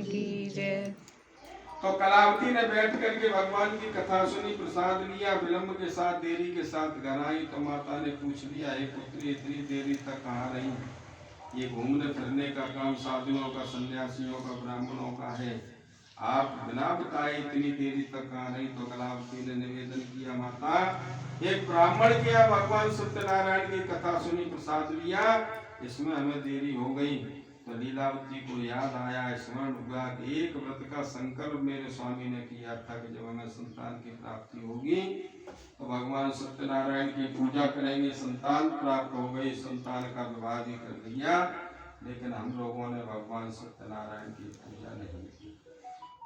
की जय। तो कलावती ने बैठ करके भगवान की कथा सुनी, प्रसाद लिया, विलंब के साथ देरी के साथ घर आई। तो माता ने पूछ लिया, हे पुत्री इतनी देरी तक कहाँ रही? ये घूमने फिरने का काम साधुओं का, सन्यासियों का, ब्राह्मणों का है, आप बिना बताए इतनी देरी तक कहाँ रही? तो कलावती ने निवेदन किया, माता एक ब्राह्मण किया, भगवान सत्यनारायण की कथा सुनी, प्रसाद लिया, इसमें हमें देरी हो गई। तो लीलावती को याद आया, स्मरण हुआ कि एक व्रत का संकल्प मेरे स्वामी ने किया था कि जब हमें संतान की प्राप्ति होगी तो भगवान सत्यनारायण की पूजा करेंगे। संतान प्राप्त हो गई, संतान का विवाह भी कर दिया, लेकिन हम लोगों ने भगवान सत्यनारायण की पूजा नहीं की।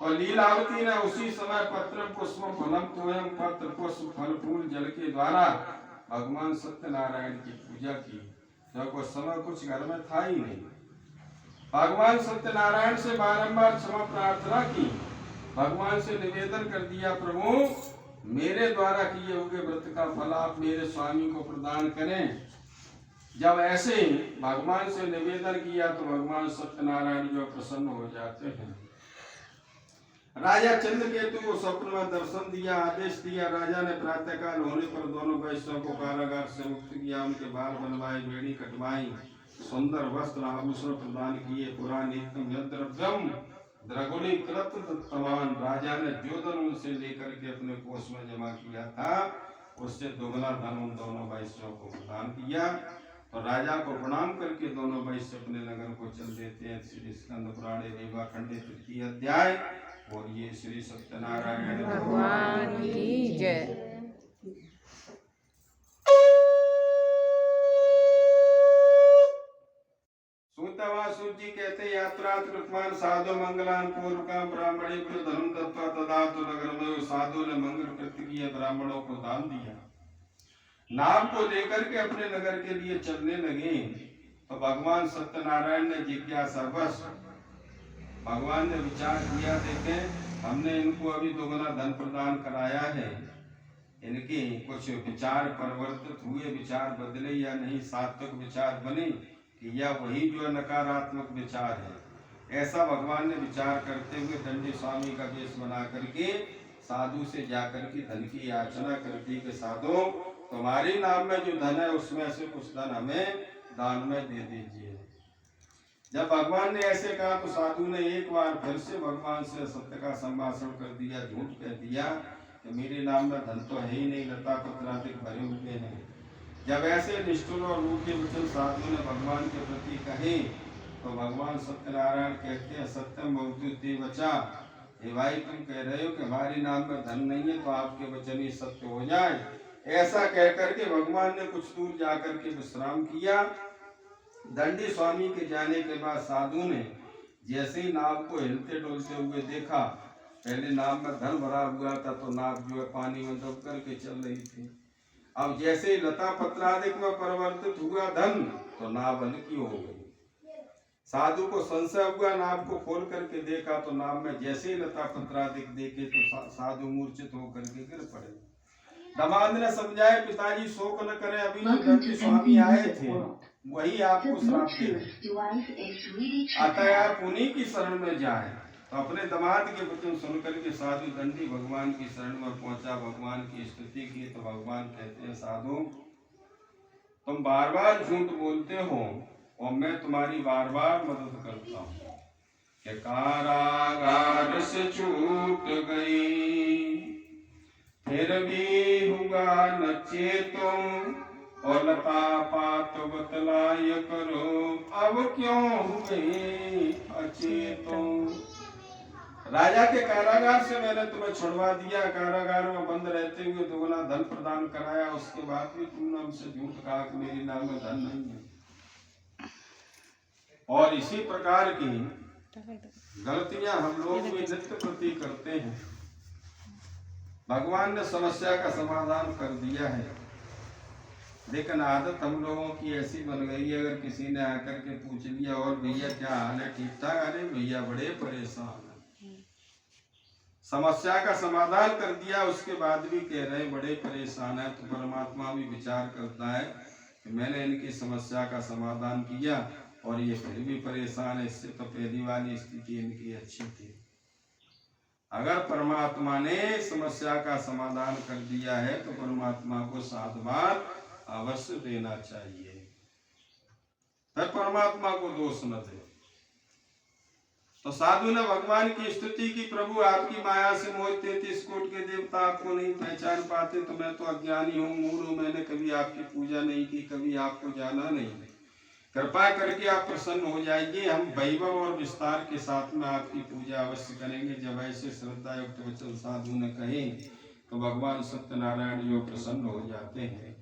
तो लीलावती ने उसी समय पत्र पुष्प फलम तोयम, पत्र पुष्प फल फूल जल के द्वारा भगवान सत्यनारायण की पूजा की। जब उस समय कुछ घर में था ही नहीं, भगवान सत्यनारायण से बारंबार क्षमा प्रार्थना की, भगवान से निवेदन कर दिया, प्रभु मेरे द्वारा किए हुए व्रत का फल आप मेरे स्वामी को प्रदान करें। जब ऐसे भगवान से निवेदन किया तो भगवान सत्यनारायण जो प्रसन्न हो जाते हैं। राजा चंद्रकेतु को स्वप्न में दर्शन दिया, आदेश दिया। राजा ने प्रातःकाल होने पर दोनों वैश्यों को कारागार से मुक्त किया, उनके बाल बनवाए, बेड़ी कटवाई, सुंदर वस्त्र आभूषण प्रदान किए, पुरानित्यम यद्रव्यम द्रगुणीकृत तमाम। राजा ने जो धन उनसे लेकर के अपने कोष में जमा किया था उससे दोगुना धन उन दोनों वैश्यों को प्रदान किया। तो राजा को प्रणाम करके दोनों वैश्य अपने नगर को चल देते हैं। श्री स्कंद पुराण रेवा खंडे 3 अध्याय। और ये श्री सत्यनारायण भगवान की जय। सूतवासुर जी कहते, यात्रा कृतमान साधु मंगलान पूर्वका ब्राह्मणे को धर्म दत्ता तदा तो नगर में साधु ने मंगल कृत्य किए, ब्राह्मणों को दान दिया। नाम को लेकर के अपने नगर के लिए चलने लगे। तो भगवान सत्यनारायण ने जिज्ञासा बस भगवान ने विचार किया, देखे हमने इनको अभी दोगुना धन प्रदान कराया है, इनके कुछ विचार परिवर्तित हुए, विचार बदले या नहीं, सात्विक विचार बने कि या वही जो नकारात्मक विचार है। ऐसा भगवान ने विचार करते हुए दंडी स्वामी का वेश बना करके साधु से जाकर के धन की याचना करती कि साधु तुम्हारे नाम में जो धन है उसमें से कुछ धन हमें दान में दे दीजिए। जब भगवान ने ऐसे कहा तो साधु ने एक बार फिर से भगवान से सत्य का संभाषण कर दिया, झूठ कह दिया कि मेरे नाम में धन तो है ही नहीं, लता पत्राधिक भरे हुए हैं। जब ऐसे निष्ठुर और रूखे वचन साधु ने भगवान के प्रति कहे तो भगवान सत्यनारायण कहते हैं, सत्यम भवतु बचा, हे भाई तुम कह रहे हो कि हमारे नाम में धन नहीं है तो आपके वचन ही सत्य हो जाए। ऐसा कहकर के भगवान ने कुछ दूर जाकर के विश्राम किया। दंडी स्वामी के जाने के बाद साधु ने जैसे ही नाव को हिलते डोलते हुए देखा, पहले नाव में धन भरा हुआ था तो नाव जो है पानी में डूब करके चल रही थी। अब जैसे ही लता पत्रादिक में परिवर्तित हुआ धन तो नाव हल्की हो गई। साधु को संशय हुआ, नाव को खोल करके देखा तो नाव में जैसे ही लता पत्रादिक देखे तो साधु मूर्छित होकर के गिर पड़े। दामाद ने समझाया, पिताजी शोक न करें, अभी जो दंडी स्वामी आए थे वही आपको श्राप दे, अतः आप उन्हीं की शरण में जाएं। तो अपने दामाद के वचन सुनकर के साधु दंडी भगवान की शरण में पहुंचा, भगवान की स्तुति की। तो भगवान कहते हैं, साधु तुम बार बार झूठ बोलते हो और मैं तुम्हारी बार बार मदद करता हूँ कि कारागार से छूट गई फिर भी हुआ न चेतों, और लता पात बतलाय करो अब क्यों हुए अचेतों। राजा के कारागार से मैंने तुम्हें छुड़वा दिया, कारागार में बंद रहते हुए दोगुना धन प्रदान कराया, उसके बाद भी तुमने हमसे झूठ कहा कि मेरे नाम में धन नहीं है। और इसी प्रकार की गलतियां हम लोग भी नित्य प्रति करते हैं। भगवान ने समस्या का समाधान कर दिया है, लेकिन आदत हम लोगों की ऐसी बन गई है, अगर किसी ने आकर के पूछ लिया और भैया क्या हाल है, ठीक ठाक, अरे भैया बड़े परेशान है। समस्या का समाधान कर दिया उसके बाद भी कह रहे बड़े परेशान है। तो परमात्मा भी विचार करता है कि मैंने इनकी समस्या का समाधान किया, और ये फिर भी परेशान है। इससे तो पहली वाली स्थिति इनकी अच्छी थी। अगर परमात्मा ने समस्या का समाधान कर दिया है तो परमात्मा को 7 बार अवश्य देना चाहिए, फिर परमात्मा को दोष न दे। तो साधु ने भगवान की स्तुति की, प्रभु आपकी माया से मोहित 33 कोट के देवता आपको नहीं पहचान पाते, तो मैं तो अज्ञानी हूँ, मूढ़ हूँ, मैंने कभी आपकी पूजा नहीं की, कभी आपको जाना नहीं। कृपा करके आप प्रसन्न हो जाइए, हम वैभव और विस्तार के साथ में आपकी पूजा अवश्य करेंगे। जब ऐसे श्रद्धा युक्त वचन साधु ने कहे तो भगवान सत्यनारायण जो प्रसन्न हो जाते हैं।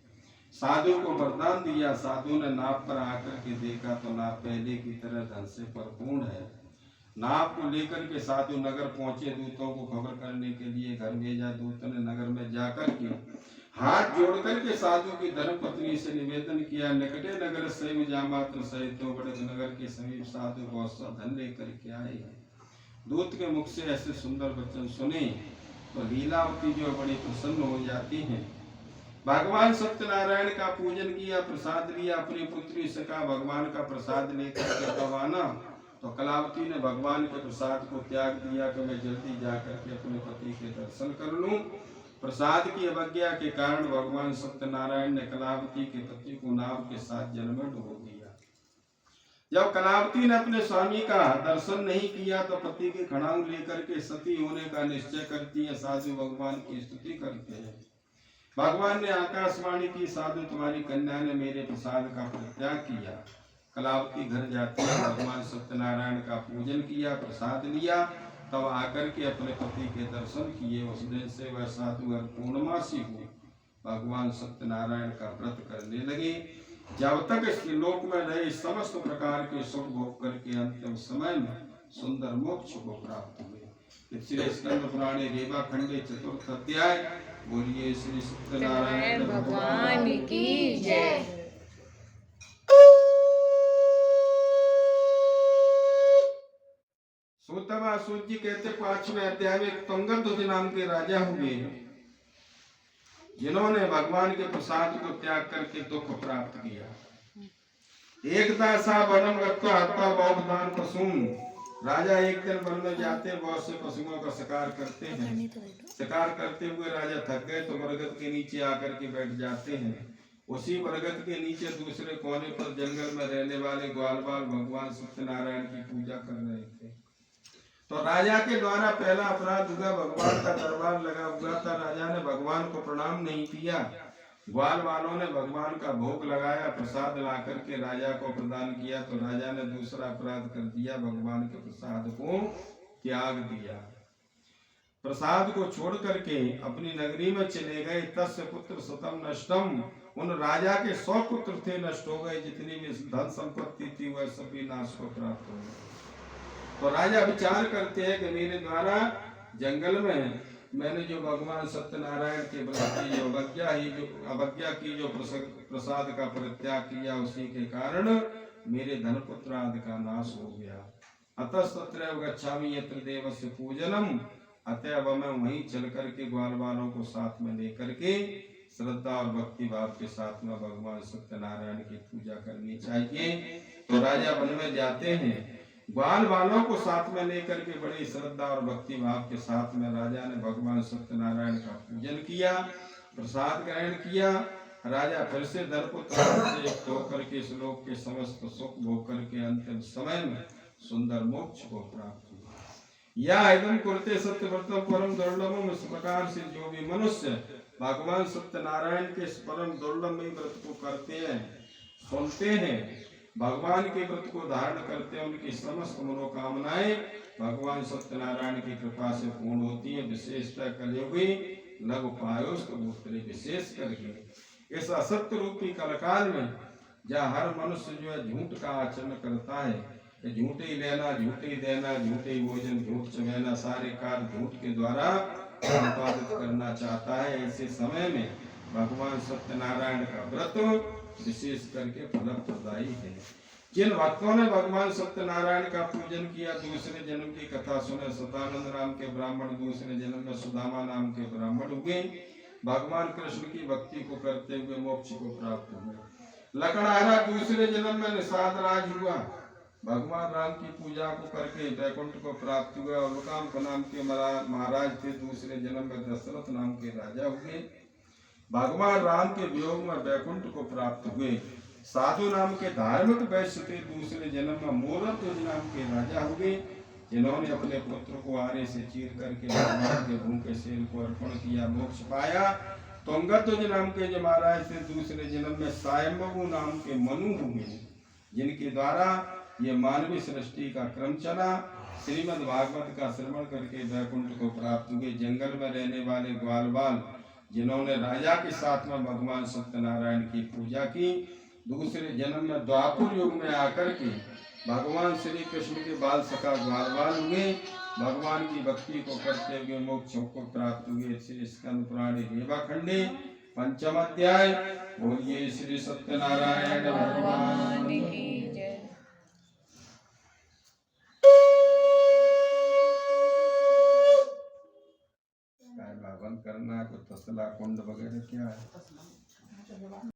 साधु को वरदान दिया। साधु ने नाव पर आकर के देखा तो नाव पहले की तरह धन से परिपूर्ण है। नाव को लेकर के साधु नगर पहुंचे। दूतों को खबर करने के लिए घर भेजा। दूत ने नगर में जाकर के हाथ जोड़कर के साधु की धर्मपत्नी से निवेदन किया, निकटे नगर से जामात्र सहित तो बड़े नगर के समीप साधु बहुत सा धन लेकर के आए हैं। दूत के मुख से ऐसे सुंदर वचन सुने तो लीलावती जो बड़ी प्रसन्न हो जाती हैं। भगवान सत्यनारायण का पूजन किया, प्रसाद लिया, अपनी पुत्री से कहा भगवान का प्रसाद लेकर के कब आना। तो कलावती ने भगवान के प्रसाद को त्याग दिया कि मैं जल्दी जाकर के अपने पति के दर्शन कर लूं। प्रसाद की अवज्ञा के कारण भगवान सत्यनारायण ने कलावती के पति को नाव के साथ जल में डुबो दिया। जब कलावती ने अपने स्वामी का दर्शन नहीं किया तो पति के खड़ाऊ लेकर के सती होने का निश्चय करती है। साधु भगवान की स्तुति करते हैं। भगवान ने आकाशवाणी की, साधु तुम्हारी कन्या ने मेरे प्रसाद का परित्याग किया। कलावती घर जाती है, भगवान सत्यनारायण का पूजन किया, प्रसाद लिया, तब आकर के अपने पति के दर्शन किए। उस दिन से वह साधु पूर्णमासी हुए, भगवान सत्यनारायण का व्रत करने लगे। जब तक इस लोक में रहे समस्त प्रकार के सुख भोग करके अंतिम समय में सुंदर मोक्ष को प्राप्त हुए। श्री स्कंद पुराणे रेवा खंडे चतुर्थ अध्याय। बोलिए श्री सत्यनारायण भगवान की जय। सूतवा सूत जी कहते 5वें अध्याय में तुंगध्वज नाम के राजा हुए जिन्होंने भगवान के प्रसाद को त्याग करके दुख प्राप्त किया। एकदा सा वनम गत्वा हत्वा बहुदान पशुन। राजा एक दिन वन में जाते बहुत से पशुओं का शिकार करते हैं। शिकार करते हुए राजा थक गए तो बरगद के नीचे आकर के बैठ जाते हैं। उसी बरगद के नीचे दूसरे कोने पर जंगल में रहने वाले ग्वालवाल भगवान सत्यनारायण की पूजा कर रहे थे। तो राजा के द्वारा पहला अपराध हुआ, भगवान का दरबार लगा हुआ था, राजा ने भगवान को प्रणाम नहीं किया। ग्वाल वालों ने भगवान का भोग लगाया, प्रसाद ला करके राजा को प्रदान किया, तो राजा ने दूसरा अपराध कर दिया, भगवान के प्रसाद को त्याग दिया। प्रसाद को छोड़ करके अपनी नगरी में चले गए। तस्य पुत्र शतम नष्टम। उन राजा के 100 पुत्र थे, नष्ट हो गए। जितनी भी धन संपत्ति थी वह सभी नाश को प्राप्त हो गई। तो राजा विचार करते हैं कि मेरे द्वारा जंगल में मैंने जो भगवान सत्यनारायण के प्रति अवज्ञा की, जो प्रसाद का परित्याग किया, उसी के कारण मेरे धन पुत्र आदि का नाश हो गया। अतस्तत्रैव गच्छामि यत्र देवस्य पूजनम। अतएव मैं वहीं चल करके ग्वाल वालों को साथ में लेकर के श्रद्धा और भक्ति भाव के साथ में भगवान सत्यनारायण की पूजा करनी चाहिए। तो राजा वन में जाते हैं, ग्वाल वालों को साथ में लेकर के बड़ी श्रद्धा और भक्ति भाव के साथ में राजा ने भगवान सत्यनारायण का पूजन किया, प्रसाद ग्रहण किया। राजा फिर से दर्पपुत्र से युक्त होकर के इस लोक के समस्त सुख भोग करके अंतिम समय में सुंदर मोक्ष को प्राप्त हुआ। या एकदम कुरते सत्यव्रतम परम दुर्लभम। इस प्रकार से जो भी मनुष्य भगवान सत्यनारायण के इस परम दुर्लभ व्रत को करते हैं, सुनते हैं, भगवान के व्रत को धारण करते हैं, उनकी समस्त मनोकामनाएं भगवान सत्यनारायण की कृपा से पूर्ण होती है। विशेषतः कलयुगी लघु पायोस्त भूतले विशेष करके इस असत्य रूपी कलकाल में जहाँ हर मनुष्य जो है झूठ का आचरण करता है, झूठे ही लेना, झूठे ही देना, झूठे ही भोजन, झूठ चबेना, सारे कार्य झूठ के द्वारा संपादित करना चाहता है। ऐसे समय में भगवान सत्यनारायण का व्रत विशेष करके फलप्रदायी है। जिन भक्तों ने भगवान सत्यनारायण का पूजन किया, दूसरे जन्म की कथा सुने, सदानंद नाम के ब्राह्मण दूसरे जन्म में सुदामा नाम के ब्राह्मण हुए, भगवान कृष्ण की भक्ति को करते हुए मोक्ष को प्राप्त हुए। लकड़हारा दूसरे जन्म में निषाद राज हुआ, भगवान राम की पूजा को करके वैकुंठ को प्राप्त हुआ। और लुकाम्ब नाम के महाराज थे, दूसरे जन्म में दशरथ नाम के राजा हुए, भगवान राम के वियोग में वैकुंठ को प्राप्त हुए। साधु नाम के धार्मिक वैश्य थे, दूसरे जन्म में मोरध्वज नाम के राजा हुए, जिन्होंने अपने पुत्र को आरे से चीर करके भगवान के भूखे सेल को अर्पण किया, मोक्ष पाया। तुंगध्वज नाम के जो महाराज थे, दूसरे जन्म में स्वयंभू नाम के मनु हुए, जिनके द्वारा ये मानवीय सृष्टि का क्रम चला। श्रीमद् भागवत का श्रवण करके वैकुंठ को प्राप्त हुए। जंगल में रहने वाले ग्वाल बाल, जिन्होंने राजा के साथ में भगवान सत्यनारायण की पूजा की, दूसरे जन्म में द्वापर युग में आकर के भगवान श्री कृष्ण के बाल सखा ग्वाल बाल हुए, भगवान की भक्ति को करते हुए मोक्ष को प्राप्त हुए। श्री स्कंद पुराण रेवा खंडे पंचम अध्याय। बोलिए श्री सत्यनारायण भगवान की जय। बंद करना, कोई तसला कुंड वगैरह क्या है?